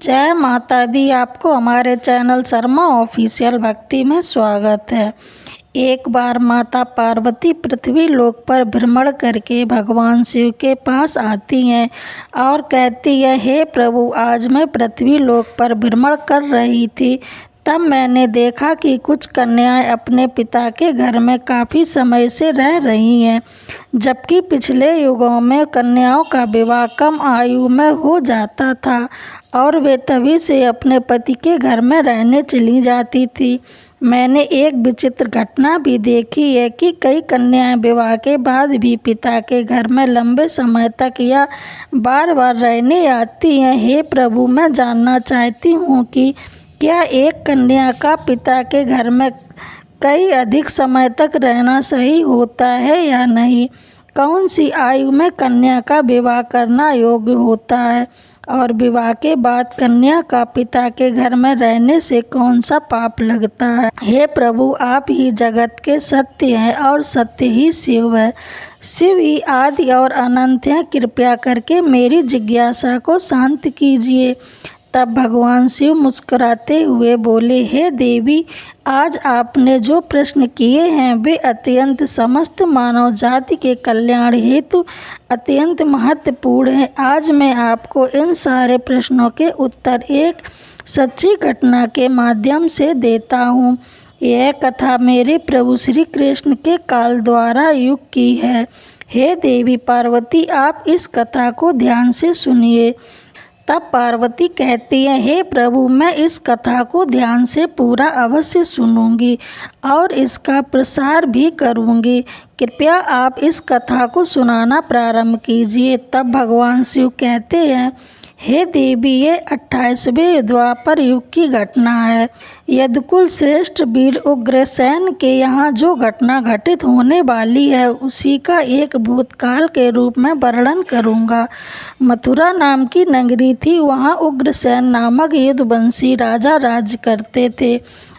जय माता दी। आपको हमारे चैनल शर्मा ऑफिशियल भक्ति में स्वागत है। एक बार माता पार्वती पृथ्वी लोक पर भ्रमण करके भगवान शिव के पास आती हैं और कहती है, हे प्रभु, आज मैं पृथ्वी लोक पर भ्रमण कर रही थी, तब मैंने देखा कि कुछ कन्याएं अपने पिता के घर में काफ़ी समय से रह रही हैं, जबकि पिछले युगों में कन्याओं का विवाह कम आयु में हो जाता था और वे तभी से अपने पति के घर में रहने चली जाती थी। मैंने एक विचित्र घटना भी देखी है कि कई कन्याएं विवाह के बाद भी पिता के घर में लंबे समय तक या बार बार रहने आती हैं। हे प्रभु, मैं जानना चाहती हूँ कि क्या एक कन्या का पिता के घर में कई अधिक समय तक रहना सही होता है या नहीं? कौन सी आयु में कन्या का विवाह करना योग्य होता है और विवाह के बाद कन्या का पिता के घर में रहने से कौन सा पाप लगता है? हे प्रभु, आप ही जगत के सत्य हैं और सत्य ही शिव है। शिव ही आदि और अनंत हैं। कृपया करके मेरी जिज्ञासा को शांत कीजिए। तब भगवान शिव मुस्कुराते हुए बोले, हे देवी, आज आपने जो प्रश्न किए हैं वे अत्यंत समस्त मानव जाति के कल्याण हेतु अत्यंत महत्वपूर्ण हैं। आज मैं आपको इन सारे प्रश्नों के उत्तर एक सच्ची घटना के माध्यम से देता हूँ। यह कथा मेरे प्रभु श्री कृष्ण के काल द्वारा युग की है। हे देवी पार्वती, आप इस कथा को ध्यान से सुनिए। तब पार्वती कहती है, हे प्रभु, मैं इस कथा को ध्यान से पूरा अवश्य सुनूंगी और इसका प्रसार भी करूंगी। कृपया आप इस कथा को सुनाना प्रारंभ कीजिए। तब भगवान शिव कहते हैं, हे देवी, ये 28वें द्वापर युग की घटना है। यदुकुल श्रेष्ठ वीर उग्रसेन के यहाँ जो घटना घटित होने वाली है उसी का एक भूतकाल के रूप में वर्णन करूँगा। मथुरा नाम की नगरी थी। वहाँ उग्रसेन नामक यदुवंशी राजा राज्य करते थे।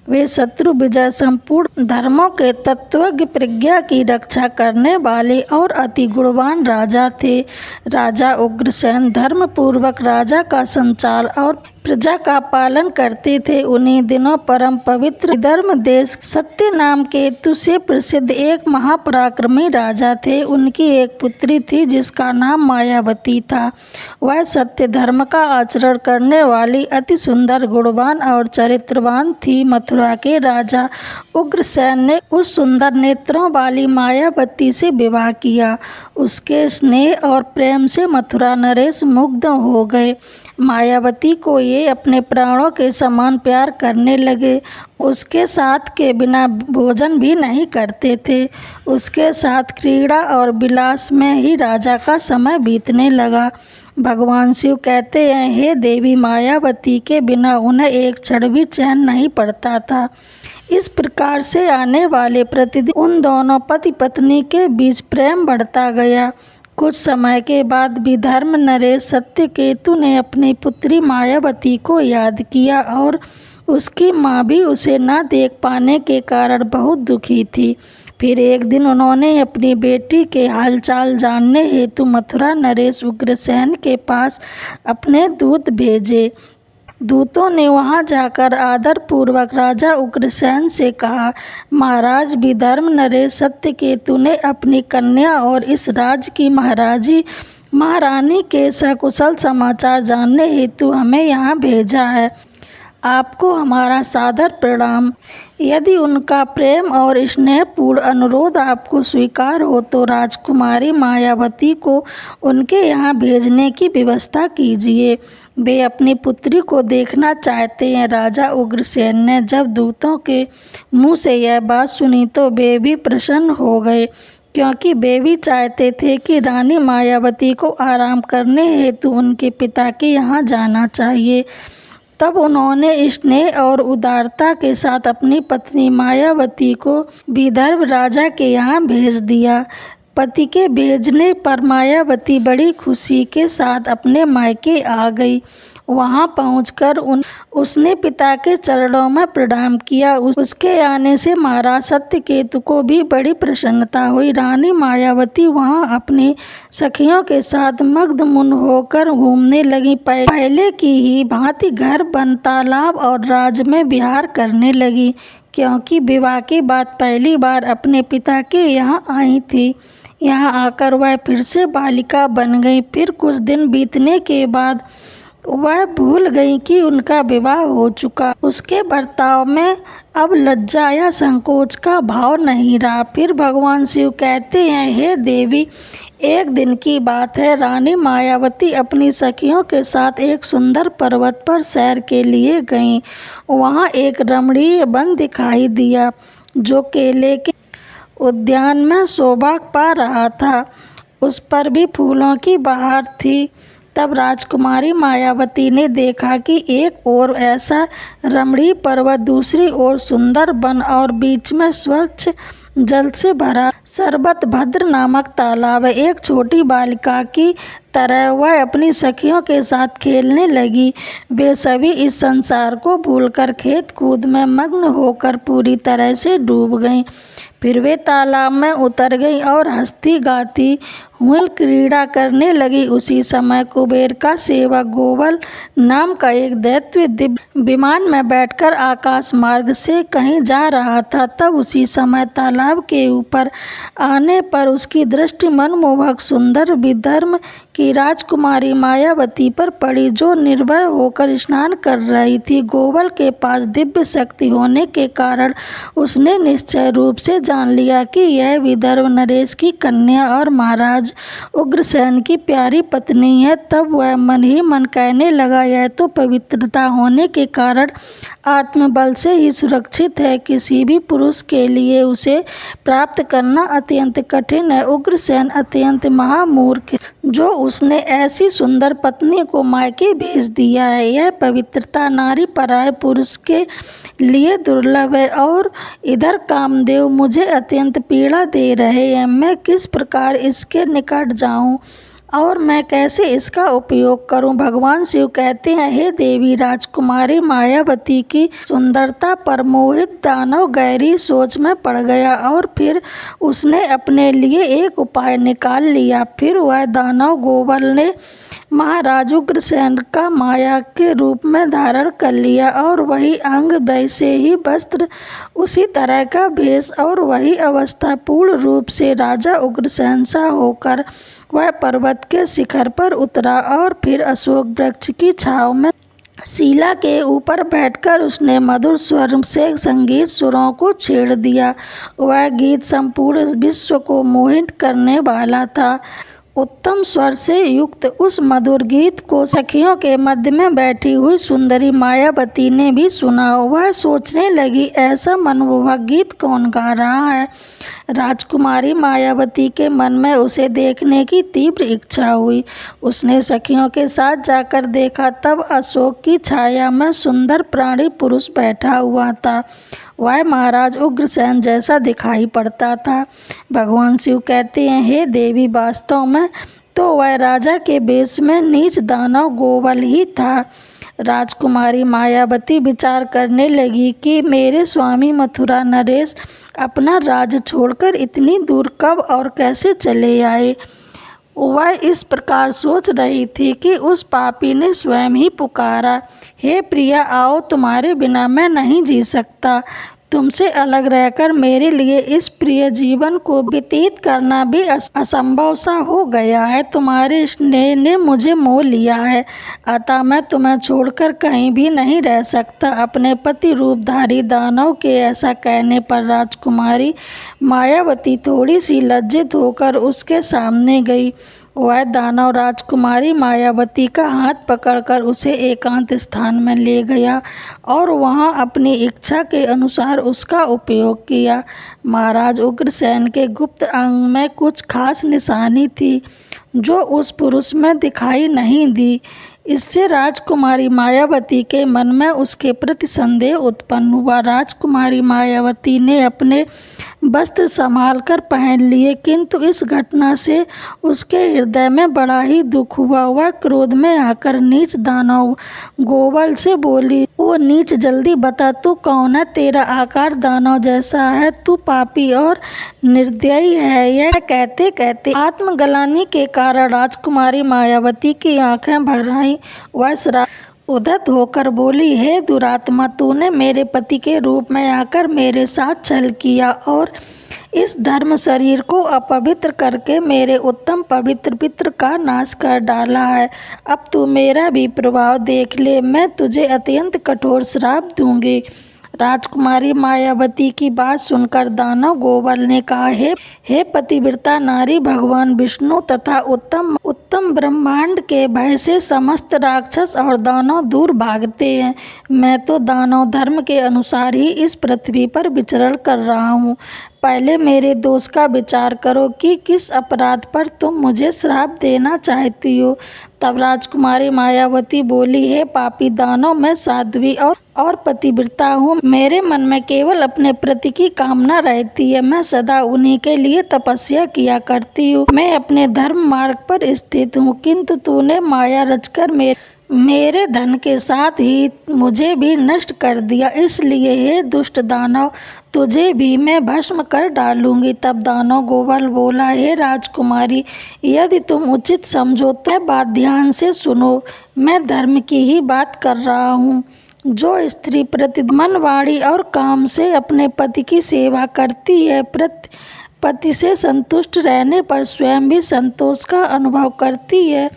वे शत्रु विजय संपूर्ण धर्मों के तत्वज्ञ प्रज्ञा की रक्षा करने वाले और अति गुणवान राजा थे। राजा उग्रसेन धर्म पूर्वक राजा का संचार और प्रजा का पालन करते थे। उन्हीं दिनों परम पवित्र विदर्भ देश सत्य नाम केतु से प्रसिद्ध एक महापराक्रमी राजा थे। उनकी एक पुत्री थी जिसका नाम मायावती था। वह सत्य धर्म का आचरण करने वाली अति सुंदर, गुणवान और चरित्रवान थी। मथुरा के राजा उग्रसेन ने उस सुंदर नेत्रों वाली मायावती से विवाह किया। उसके स्नेह और प्रेम से मथुरा नरेश मुग्ध हो गए। मायावती को ये अपने प्राणों के समान प्यार करने लगे। उसके साथ के बिना भोजन भी नहीं करते थे। उसके साथ क्रीड़ा और विलास में ही राजा का समय बीतने लगा। भगवान शिव कहते हैं, हे देवी, मायावती के बिना उन्हें एक क्षण भी चैन नहीं पड़ता था। इस प्रकार से आने वाले प्रतिदिन उन दोनों पति पत्नी के बीच प्रेम बढ़ता गया। कुछ समय के बाद विधर्म नरेश सत्यकेतु ने अपनी पुत्री मायावती को याद किया और उसकी माँ भी उसे न देख पाने के कारण बहुत दुखी थी। फिर एक दिन उन्होंने अपनी बेटी के हालचाल जानने हेतु मथुरा नरेश उग्रसेन के पास अपने दूत भेजे। दूतों ने वहां जाकर आदर पूर्वक राजा उग्रसेन से कहा, महाराज, विधर्म नरेश सत्यकेतु ने अपनी कन्या और इस राज्य की महारानी के सकुशल समाचार जानने हेतु हमें यहाँ भेजा है। आपको हमारा सादर प्रणाम। यदि उनका प्रेम और स्नेहपूर्ण अनुरोध आपको स्वीकार हो तो राजकुमारी मायावती को उनके यहाँ भेजने की व्यवस्था कीजिए। वे अपनी पुत्री को देखना चाहते हैं। राजा उग्रसेन ने जब दूतों के मुँह से यह बात सुनी तो वे भी प्रसन्न हो गए, क्योंकि वे भी चाहते थे कि रानी मायावती को आराम करने हेतु उनके पिता के यहाँ जाना चाहिए। तब उन्होंने स्नेह और उदारता के साथ अपनी पत्नी मायावती को विदर्भ राजा के यहाँ भेज दिया। पति के भेजने पर मायावती बड़ी खुशी के साथ अपने मायके आ गई। वहां पहुंचकर उसने पिता के चरणों में प्रणाम किया। उसके आने से महाराज सत्यकेतु को भी बड़ी प्रसन्नता हुई। रानी मायावती वहां अपनी सखियों के साथ मग्न होकर घूमने लगी। पहले की ही भांति घर, वन, तालाब और राज में विहार करने लगी, क्योंकि विवाह के बाद पहली बार अपने पिता के यहाँ आई थी। यहाँ आकर वह फिर से बालिका बन गई। फिर कुछ दिन बीतने के बाद वह भूल गई कि उनका विवाह हो चुका। उसके बर्ताव में अब लज्जा या संकोच का भाव नहीं रहा। फिर भगवान शिव कहते हैं, हे देवी, एक दिन की बात है, रानी मायावती अपनी सखियों के साथ एक सुंदर पर्वत पर सैर के लिए गईं। वहाँ एक रमणीय वन दिखाई दिया जो केले के उद्यान में शोभा पा रहा था। उस पर भी फूलों की बहार थी। तब राजकुमारी मायावती ने देखा कि एक ओर ऐसा रमणीय पर्वत, दूसरी ओर सुंदर वन और बीच में स्वच्छ जल से भरा सरबतभद्र नामक तालाब है। एक छोटी बालिका की तरह वह अपनी सखियों के साथ खेलने लगी। वे सभी इस संसार को भूलकर खेत कूद में मग्न होकर पूरी तरह से डूब गईं। फिर वे तालाब में उतर गईं और हंसती गाती हुई क्रीड़ा करने लगी। उसी समय कुबेर का सेवक गोवल नाम का एक दैत्य दिव्य विमान में बैठकर आकाश मार्ग से कहीं जा रहा था। तब उसी समय तालाब के ऊपर आने पर उसकी दृष्टि मनमोहक सुंदर विधर्म की राजकुमारी मायावती पर पड़ी, जो निर्भय होकर स्नान कर रही थी। गोवल के पास दिव्य शक्ति होने के कारण उसने निश्चय रूप से जान लिया कि यह विदर्भ नरेश की कन्या और महाराज उग्रसेन की प्यारी पत्नी है। तब वह मन ही मन कहने लगा, यह तो पवित्रता होने के कारण आत्मबल से ही सुरक्षित है। किसी भी पुरुष के लिए उसे प्राप्त करना अत्यंत कठिन है। उग्रसेन अत्यंत महामूर्ख, जो उसने ऐसी सुंदर पत्नी को मायके भेज दिया है। यह पवित्रता नारी पराये पुरुष के लिए दुर्लभ है। और इधर कामदेव मुझे अत्यंत पीड़ा दे रहे हैं। मैं किस प्रकार इसके निकट जाऊं और मैं कैसे इसका उपयोग करूं? भगवान शिव कहते हैं, हे देवी, राजकुमारी मायावती की सुंदरता पर मोहित दानव गहरी सोच में पड़ गया और फिर उसने अपने लिए एक उपाय निकाल लिया। फिर वह दानव गोवल ने महाराज उग्रसेन का माया के रूप में धारण कर लिया और वही अंग, वैसे ही वस्त्र, उसी तरह का भेष और वही अवस्था पूर्ण रूप से राजा उग्रसेन सा होकर वह पर्वत के शिखर पर उतरा और फिर अशोक वृक्ष की छांव में शिला के ऊपर बैठकर उसने मधुर स्वर से संगीत सुरों को छेड़ दिया। वह गीत संपूर्ण विश्व को मोहित करने वाला था। उत्तम स्वर से युक्त उस मधुर गीत को सखियों के मध्य में बैठी हुई सुंदरी मायावती ने भी सुना। वह सोचने लगी, ऐसा मनमोहक गीत कौन गा रहा है? राजकुमारी मायावती के मन में उसे देखने की तीव्र इच्छा हुई। उसने सखियों के साथ जाकर देखा। तब अशोक की छाया में सुंदर प्राणी पुरुष बैठा हुआ था। वह महाराज उग्रसेन जैसा दिखाई पड़ता था। भगवान शिव कहते हैं, हे देवी, वास्तव में तो वह राजा के वेश में नीच दानव गोवल ही था। राजकुमारी मायावती विचार करने लगी कि मेरे स्वामी मथुरा नरेश अपना राज छोड़कर इतनी दूर कब और कैसे चले आए। वह इस प्रकार सोच रही थी कि उस पापी ने स्वयं ही पुकारा, हे प्रिया, आओ, तुम्हारे बिना मैं नहीं जी सकता। तुमसे अलग रहकर मेरे लिए इस प्रिय जीवन को व्यतीत करना भी असंभव सा हो गया है। तुम्हारे स्नेह ने मुझे मोह लिया है, अतः मैं तुम्हें छोड़कर कहीं भी नहीं रह सकता। अपने पति रूपधारी दानव के ऐसा कहने पर राजकुमारी मायावती थोड़ी सी लज्जित होकर उसके सामने गई। वह दानव राजकुमारी मायावती का हाथ पकड़कर उसे एकांत स्थान में ले गया और वहां अपनी इच्छा के अनुसार उसका उपयोग किया। महाराज उग्रसेन के गुप्त अंग में कुछ खास निशानी थी जो उस पुरुष में दिखाई नहीं दी। इससे राजकुमारी मायावती के मन में उसके प्रति संदेह उत्पन्न हुआ। राजकुमारी मायावती ने अपने वस्त्र संभाल कर पहन लिए, किंतु इस घटना से उसके हृदय में बड़ा ही दुख हुआ। वह क्रोध में आकर नीच दानव गोवल से बोली, ओ नीच, जल्दी बता तू कौन है? तेरा आकार दानव जैसा है, तू पापी और निर्दयी है। यह कहते कहते आत्मग्लानि के कारण राजकुमारी मायावती की आंखें भर आईं। वह श्राप उद्धत होकर बोली, हे दुरात्मा, तूने मेरे पति के रूप में आकर मेरे साथ छल किया और इस धर्म शरीर को अपवित्र करके मेरे उत्तम पवित्र पितृ का नाश कर डाला है। अब तू मेरा भी प्रभाव देख ले, मैं तुझे अत्यंत कठोर श्राप दूंगी। राजकुमारी मायावती की बात सुनकर दानव गोवल ने कहा, हे पतिव्रता नारी, भगवान विष्णु तथा उत्तम ब्रह्मांड के भय से समस्त राक्षस और दानव दूर भागते हैं। मैं तो दानव धर्म के अनुसार ही इस पृथ्वी पर विचरण कर रहा हूँ। पहले मेरे दोष का विचार करो कि किस अपराध पर तुम मुझे श्राप देना चाहती हो। तब राजकुमारी मायावती बोली, हे पापी दानव, मैं साध्वी और पतिव्रता हूँ। मेरे मन में केवल अपने पति की कामना रहती है। मैं सदा उन्हीं के लिए तपस्या किया करती हूँ। मैं अपने धर्म मार्ग पर स्थित हूँ, किंतु तूने माया रचकर मेरे धन के साथ ही मुझे भी नष्ट कर दिया। इसलिए हे दुष्ट दानव, तुझे भी मैं भस्म कर डालूंगी। तब दानव गोवल बोला, हे राजकुमारी, यदि तुम उचित समझो तो बात ध्यान से सुनो। मैं धर्म की ही बात कर रहा हूँ। जो स्त्री प्रतिमन वाणी और काम से अपने पति की सेवा करती है, पति से संतुष्ट रहने पर स्वयं भी संतोष का अनुभव करती है,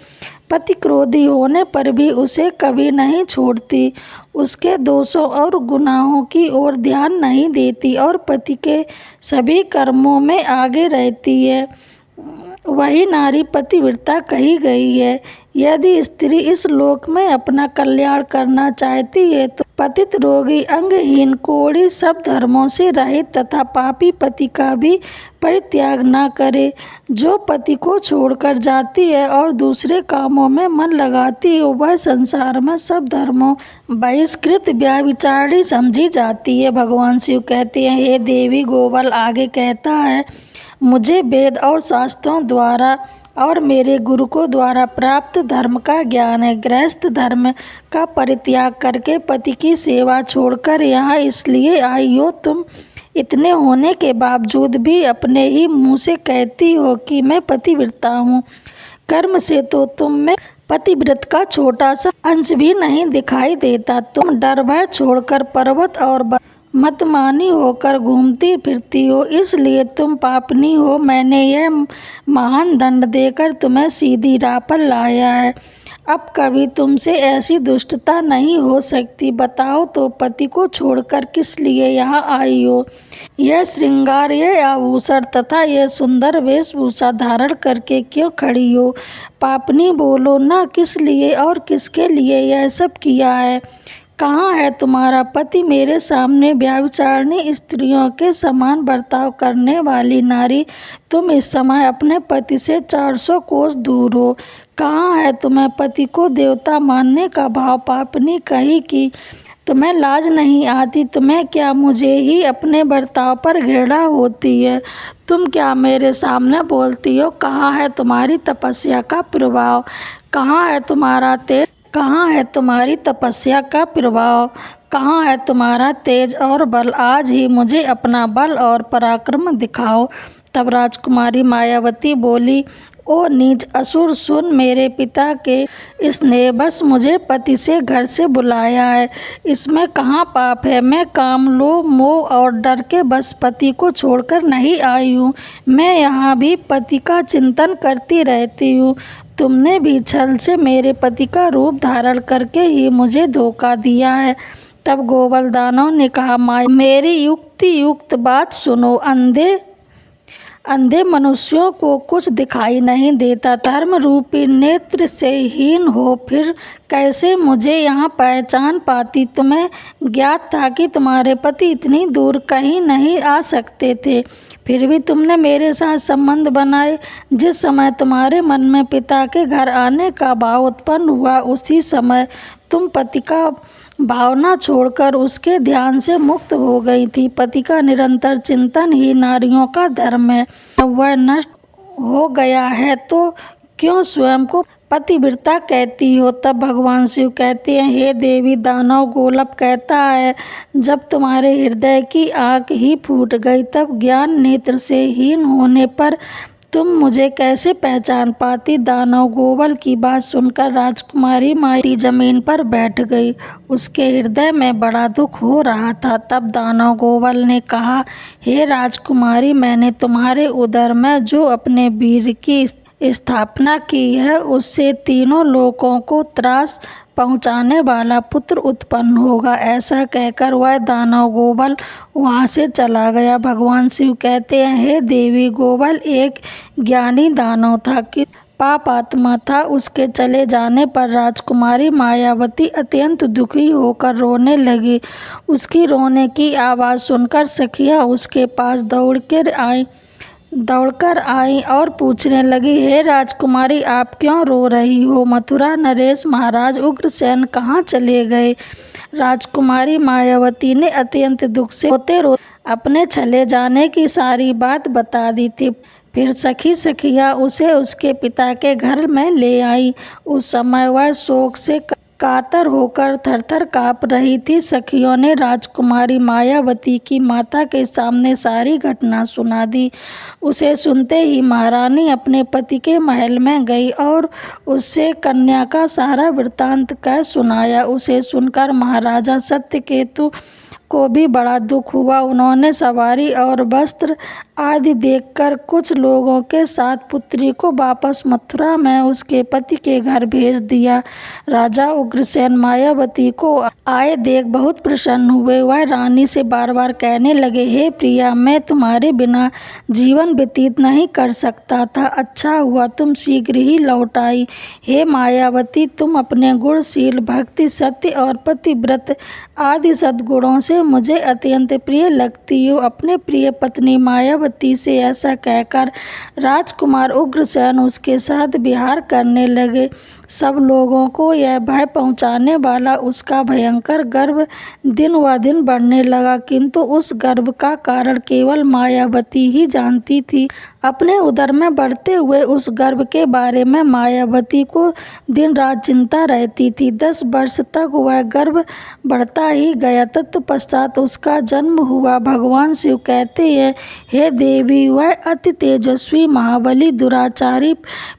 पति क्रोधी होने पर भी उसे कभी नहीं छोड़ती, उसके दोषों और गुनाहों की ओर ध्यान नहीं देती और पति के सभी कर्मों में आगे रहती है, वही नारी पतिव्रता कही गई है। यदि स्त्री इस लोक में अपना कल्याण करना चाहती है तो पतित, रोगी, अंगहीन, कोढ़ी, सब धर्मों से रहित तथा पापी पति का भी परित्याग न करे। जो पति को छोड़कर जाती है और दूसरे कामों में मन लगाती है, वह संसार में सब धर्मों बहिष्कृत व्यभिचारिणी समझी जाती है। भगवान शिव कहते हैं, हे देवी गोवल आगे कहता है, मुझे वेद और शास्त्रों द्वारा और मेरे गुरु को द्वारा प्राप्त धर्म का ज्ञान है। गृहस्थ धर्म का परित्याग करके पति की सेवा छोड़कर यहाँ इसलिए आई हो तुम। इतने होने के बावजूद भी अपने ही मुँह से कहती हो कि मैं पतिव्रता हूँ। कर्म से तो तुम में पतिव्रत का छोटा सा अंश भी नहीं दिखाई देता। तुम डर भय छोड़कर पर्वत और मतमानी होकर घूमती फिरती हो, इसलिए तुम पापनी हो। मैंने यह महान दंड देकर तुम्हें सीधी राह पर लाया है। अब कभी तुमसे ऐसी दुष्टता नहीं हो सकती। बताओ तो पति को छोड़कर किस लिए यहाँ आई हो? यह श्रृंगार, यह आभूषण तथा यह सुंदर वेशभूषा धारण करके क्यों खड़ी हो? पापनी बोलो ना, किस लिए और किसके लिए यह सब किया है? कहाँ है तुम्हारा पति? मेरे सामने व्यभिचारिणी स्त्रियों के समान बर्ताव करने वाली नारी, तुम इस समय अपने पति से 400 कोस दूर हो। कहाँ है तुम्हें पति को देवता मानने का भाव? पापनी कही कि तुम्हें लाज नहीं आती? तुम्हें क्या मुझे ही अपने बर्ताव पर घृणा होती है? तुम क्या मेरे सामने बोलती हो? कहाँ है तुम्हारी तपस्या का प्रभाव? कहाँ है तुम्हारा तेज? कहाँ है तुम्हारी तपस्या का प्रभाव? कहाँ है तुम्हारा तेज और बल? आज ही मुझे अपना बल और पराक्रम दिखाओ। तब राजकुमारी मायावती बोली, ओ नीच असुर, सुन, मेरे पिता के स्नेहवश मुझे पति से घर से बुलाया है। इसमें कहाँ पाप है? मैं काम, लोभ, मोह और डर के बस पति को छोड़कर नहीं आई हूँ। मैं यहाँ भी पति का चिंतन करती रहती हूँ। तुमने भी छल से मेरे पति का रूप धारण करके ही मुझे धोखा दिया है। तब गोवल दानव ने कहा, माया, मेरी युक्ति युक्त बात सुनो। अंधे मनुष्यों को कुछ दिखाई नहीं देता। धर्म रूपी नेत्र से हीन हो फिर कैसे मुझे यहाँ पहचान पाती? तुम्हें ज्ञात था कि तुम्हारे पति इतनी दूर कहीं नहीं आ सकते थे, फिर भी तुमने मेरे साथ संबंध बनाए। जिस समय तुम्हारे मन में पिता के घर आने का भाव उत्पन्न हुआ, उसी समय तुम पति का भावना छोड़कर उसके ध्यान से मुक्त हो गई थी। पति का निरंतर चिंतन ही नारियों का धर्म है। अब वह नष्ट हो गया है तो क्यों स्वयं को पतिव्रता कहती हो? तब भगवान शिव कहते हैं, हे देवी, दानव गोलप कहता है, जब तुम्हारे हृदय की आँख ही फूट गई, तब ज्ञान नेत्र से हीन होने पर तुम मुझे कैसे पहचान पाती? दानव गोवल की बात सुनकर राजकुमारी माई जमीन पर बैठ गई। उसके हृदय में बड़ा दुख हो रहा था। तब दानव गोवल ने कहा, हे राजकुमारी, मैंने तुम्हारे उदर में जो अपने वीर की स्थापना की है, उससे तीनों लोकों को त्रास पहुंचाने वाला पुत्र उत्पन्न होगा। ऐसा कहकर वह दानव गोवल वहां से चला गया। भगवान शिव कहते हैं, हे देवी, गोवल एक ज्ञानी दानव था कि पापात्मा था। उसके चले जाने पर राजकुमारी मायावती अत्यंत दुखी होकर रोने लगी। उसकी रोने की आवाज़ सुनकर सखियाँ उसके पास दौड़कर आई और पूछने लगी, हे राजकुमारी, आप क्यों रो रही हो? मथुरा नरेश महाराज उग्रसेन कहाँ चले गए? राजकुमारी मायावती ने अत्यंत दुख से रोते रोते अपने चले जाने की सारी बात बता दी थी। फिर सखियाँ उसे उसके पिता के घर में ले आई। उस समय वह शोक से कातर होकर थरथर काँप रही थी। सखियों ने राजकुमारी मायावती की माता के सामने सारी घटना सुना दी। उसे सुनते ही महारानी अपने पति के महल में गई और उससे कन्या का सारा वृत्तांत कह सुनाया। उसे सुनकर महाराजा सत्यकेतु को भी बड़ा दुख हुआ। उन्होंने सवारी और वस्त्र आदि देखकर कुछ लोगों के साथ पुत्री को वापस मथुरा में उसके पति के घर भेज दिया। राजा उग्रसेन मायावती को आए देख बहुत प्रसन्न हुए। वह रानी से बार बार कहने लगे, हे प्रिया, मैं तुम्हारे बिना जीवन व्यतीत नहीं कर सकता था। अच्छा हुआ तुम शीघ्र ही लौट आई। हे मायावती, तुम अपने गुणशील, भक्ति, सत्य और पतिव्रत आदि सद्गुणों से मुझे अत्यंत प्रिय लगती हो। अपने प्रिय पत्नी मायावती से ऐसा कहकर राजकुमार उग्रसेन उसके साथ विहार करने लगे। सब लोगों को यह भय पहुंचाने वाला उसका भयंकर गर्व दिन व दिन बढ़ने लगा, किंतु उस गर्व का कारण केवल मायावती ही जानती थी। अपने उदर में बढ़ते हुए उस गर्व के बारे में मायावती को दिन रात चिंता रहती थी। 10 वर्ष तक वह गर्व बढ़ता ही गया। तत्पश्चात उसका जन्म हुआ। भगवान शिव कहते हैं, हे देवी, वह अति तेजस्वी महाबली दुराचारी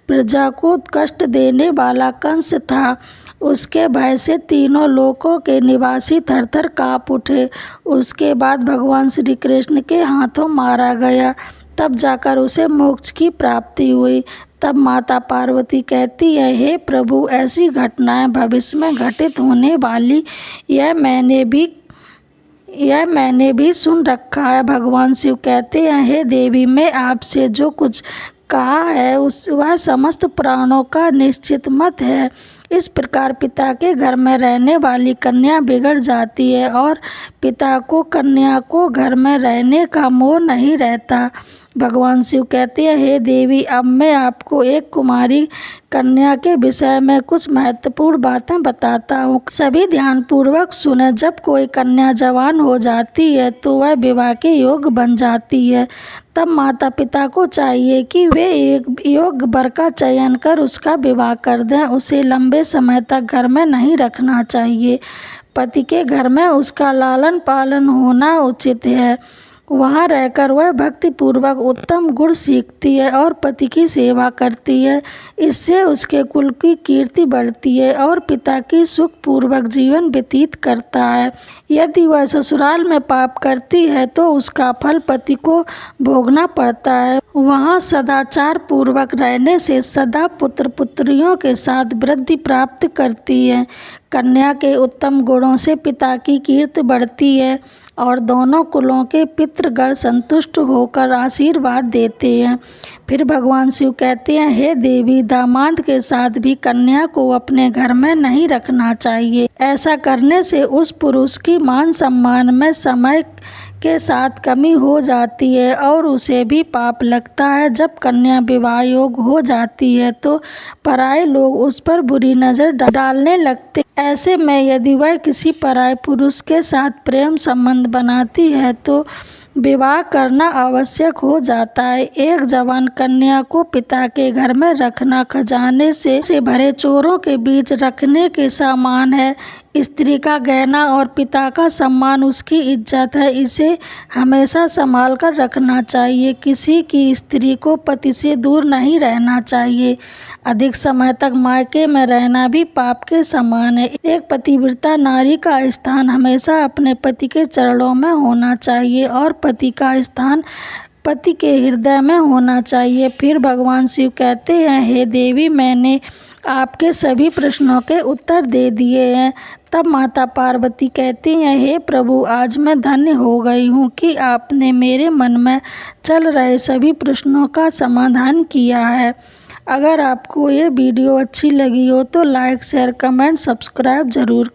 प्रजा को कष्ट देने वाला कंस था। उसके भय से तीनों लोकों के निवासी थरथर काँप उठे। उसके बाद भगवान श्री कृष्ण के हाथों मारा गया। तब जाकर उसे मोक्ष की प्राप्ति हुई। तब माता पार्वती कहती है, हे प्रभु, ऐसी घटनाएं भविष्य में घटित होने वाली यह मैंने भी सुन रखा है। भगवान शिव कहते हैं, हे देवी, मैं आपसे जो कुछ कहा है वह समस्त प्राणों का निश्चित मत है। इस प्रकार पिता के घर में रहने वाली कन्या बिगड़ जाती है और पिता को कन्या को घर में रहने का मोह नहीं रहता। भगवान शिव कहते हैं, हे देवी, अब मैं आपको एक कुमारी कन्या के विषय में कुछ महत्वपूर्ण बातें बताता हूँ। सभी ध्यानपूर्वक सुने। जब कोई कन्या जवान हो जाती है तो वह विवाह के योग्य बन जाती है। तब माता पिता को चाहिए कि वे एक योग्य वर का चयन कर उसका विवाह कर दें। उसे लंबे समय तक घर में नहीं रखना चाहिए। पति के घर में उसका लालन पालन होना उचित है। वहाँ रहकर वह भक्ति पूर्वक उत्तम गुण सीखती है और पति की सेवा करती है। इससे उसके कुल की कीर्ति बढ़ती है और पिता की सुख पूर्वक जीवन व्यतीत करता है। यदि वह ससुराल में पाप करती है तो उसका फल पति को भोगना पड़ता है। वहाँ सदाचार पूर्वक रहने से सदा पुत्र पुत्रियों के साथ वृद्धि प्राप्त करती है। कन्या के उत्तम गुणों से पिता की कीर्ति बढ़ती है और दोनों कुलों के पितृगण संतुष्ट होकर आशीर्वाद देते हैं। फिर भगवान शिव कहते हैं, हे देवी, दामाद के साथ भी कन्या को अपने घर में नहीं रखना चाहिए। ऐसा करने से उस पुरुष की मान सम्मान में समय के साथ कमी हो जाती है और उसे भी पाप लगता है। जब कन्या विवाह योग्य हो जाती है तो पराये लोग उस पर बुरी नज़र डालने लगते। ऐसे में यदि वह किसी पराये पुरुष के साथ प्रेम संबंध बनाती है तो विवाह करना आवश्यक हो जाता है। एक जवान कन्या को पिता के घर में रखना खजाने से भरे चोरों के बीच रखने के समान है। स्त्री का गहना और पिता का सम्मान उसकी इज्जत है, इसे हमेशा संभाल कर रखना चाहिए। किसी की स्त्री को पति से दूर नहीं रहना चाहिए। अधिक समय तक मायके में रहना भी पाप के समान है। एक पतिव्रता नारी का स्थान हमेशा अपने पति के चरणों में होना चाहिए और पति का स्थान पति के हृदय में होना चाहिए। फिर भगवान शिव कहते हैं, हे देवी, मैंने आपके सभी प्रश्नों के उत्तर दे दिए हैं। तब माता पार्वती कहती हैं, हे प्रभु, आज मैं धन्य हो गई हूँ कि आपने मेरे मन में चल रहे सभी प्रश्नों का समाधान किया है। अगर आपको ये वीडियो अच्छी लगी हो तो लाइक, शेयर, कमेंट, सब्सक्राइब ज़रूर